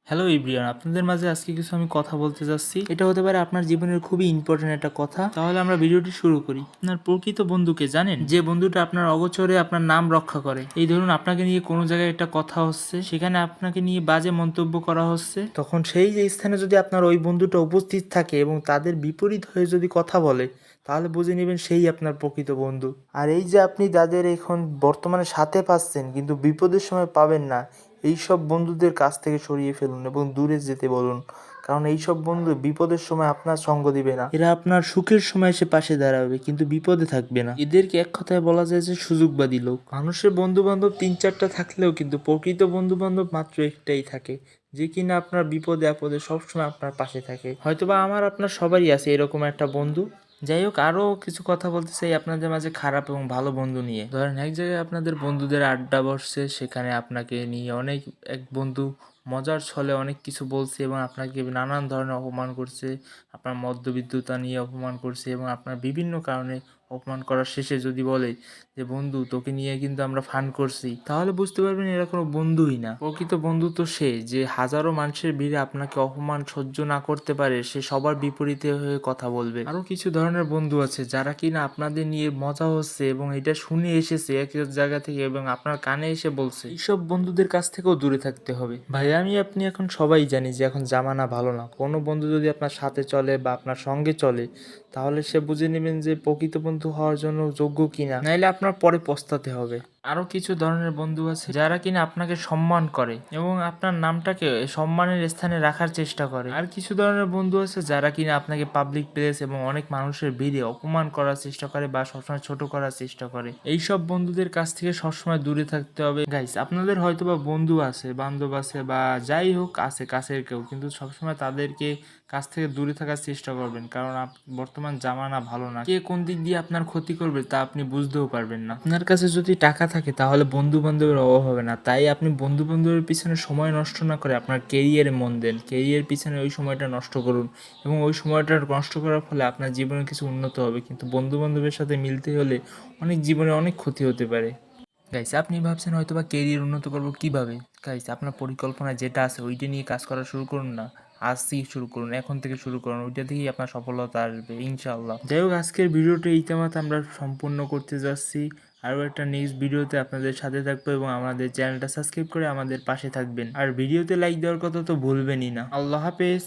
Hello everyone, আপনাদের মাঝে আজকে কিছু আমি কথা বলতে যাচ্ছি। এটা হতে পারে আপনার জীবনের খুবই ইম্পর্টেন্ট একটা কথা। তাহলে আমরা ভিডিওটি শুরু করি। আপনার প্রকৃত বন্ধুকে জানেন? যে বন্ধুটা আপনার অগোচরে আপনার নাম রক্ষা করে। এই ধরুন আপনাকে নিয়ে কোনো জায়গায় একটা কথা হচ্ছে, সেখানে আপনাকে নিয়ে বাজে মন্তব্য করা হচ্ছে, তখন সেই যে স্থানে যদি আপনার ওই বন্ধুটা উপস্থিত থাকে এবং তাদের বিপরীত হয়ে যদি কথা বলে, তাহলে বুঝে নেবেন সেই আপনার প্রকৃত বন্ধু। আর এই যে আপনি যাদের এখন বর্তমানে সাথে পাচ্ছেন কিন্তু বিপদের সময় পাবেন না, এই সব বন্ধুদের কাছ থেকে সরিয়ে ফেলুন এবং দূরে যেতে বলুন। কারণ এই সব বন্ধু বিপদের সময় আপনার সঙ্গ দিবে না, এরা আপনার সুখের সময় এসে পাশে দাঁড়াবে কিন্তু বিপদে থাকবে না। এদেরকে এক কথায় বলা যায় যে সুযোগবাদী লোক। মানুষের বন্ধু বান্ধব 3-4টা থাকলেও কিন্তু প্রকৃত বন্ধু বান্ধব মাত্র একটাই থাকে, যে কিনা আপনার বিপদে আপদে সবসময় আপনার পাশে থাকে। হয়তোবা আমার আপনার সবারই আছে এরকম একটা বন্ধু। যাই হোক, আরও কিছু কথা বলতে চাই আপনাদের মাঝে খারাপ এবং ভালো বন্ধু নিয়ে। ধরেন এক জায়গায় আপনাদের বন্ধুদের আড্ডা বসছে, সেখানে আপনাকে নিয়ে এক বন্ধু মজার ছলে অনেক কিছু বলছে এবং আপনাকে নানান ধরনের অপমান করছে, আপনার মদ্যবিদ্যুতা নিয়ে অপমান করছে এবং আপনার বিভিন্ন কারণে অপমান করার শেষে যদি বলে যে বন্ধু তোকে নিয়ে কিন্তু আমরা ফান করছি, তাহলে বুঝতে পারবেন এরা কোনো বন্ধুই না। প্রকৃত বন্ধু তো সে যে হাজারো মানুষের ভিড়ে আপনাকে অপমান সহ্য না করতে পারে, সে সবার বিপরীতে হয়ে কথা বলবে। আরো কিছু ধরনের বন্ধু আছে যারা কিনা আপনাদের নিয়ে মজা হচ্ছে এবং এটা শুনে এসেছে এক এক জায়গা থেকে এবং আপনার কানে এসে বলছে। এইসব বন্ধুদের কাছ থেকেও দূরে থাকতে হবে ভাই। আপনি এখন সবাই জানি যে এখন জামানা ভালো না। কোনো বন্ধু যদি আপনার সাথে চলে বা আপনার সঙ্গে চলে, তাহলে সে বুঝে নেবেন যে প্রকৃত বন্ধু হওয়ার জন্য যোগ্য কিনা, নাইলে আপনার পরে পস্তাতে হবে। আরো কিছু ধরনের বন্ধু আছে যারা কিনা আপনাকে সম্মান করে এবং আপনার নামটাকে সম্মানের স্থানে রাখার চেষ্টা করে। আর কিছু ধরনের বন্ধু আছে যারা কিনা আপনাকে পাবলিক প্লেস এবং অনেক মানুষের ভিড়ে অপমান করার চেষ্টা করে বা সবসময় ছোট করার চেষ্টা করে। এই সব বন্ধুদের কাছ থেকে সবসময় দূরে থাকতে হবে গাইস। আপনাদের হয়তো বা বন্ধু আছে, বান্ধব আছে বা যাই হোক আছে কাছের কেউ, কিন্তু সবসময় তাদেরকে কাছ থেকে দূরে থাকার চেষ্টা করবেন, কারণ বর্তমান জামানা ভালো না। কে কোন দিক দিয়ে আপনার ক্ষতি করবে তা আপনি বুঝতেও পারবেন না। আপনার কাছে যদি টাকা থাকে তাহলে বন্ধু বান্ধবের অভাব হবে না, তাই আপনি বন্ধু বান্ধবের পিছনে সময় নষ্ট না করে আপনার কেরিয়ারে মন দেন। কেরিয়ার পিছনে ওই সময়টা নষ্ট করুন এবং ওই সময়টা নষ্ট করার ফলে আপনার জীবনে কিছু উন্নত হবে, কিন্তু বন্ধু বান্ধবের সাথে মিলতে হলে জীবনে অনেক ক্ষতি হতে পারে। গাইস, আপনি ভাবছেন হয়তো বা কেরিয়ার উন্নত করবো কিভাবে। গাইস, আপনার পরিকল্পনা যেটা আছে ওইটা নিয়ে কাজ করা শুরু করুন না। আজই শুরু করুন, এখন থেকে শুরু করুন, ওইটা থেকেই আপনার সফলতা আসবে ইনশাআল্লাহ। যাই হোক, আজকের ভিডিওটা এইটামাত্র আমরা সম্পূর্ণ করতে যাচ্ছি। আরও একটা নেক্সট ভিডিওতে আপনাদের সাথে থাকবো এবং আমাদের চ্যানেলটা সাবস্ক্রাইব করে আমাদের পাশে থাকবেন। আর ভিডিওতে লাইক দেওয়ার কথা তো ভুলবেনই না। আল্লাহ হাফেজ।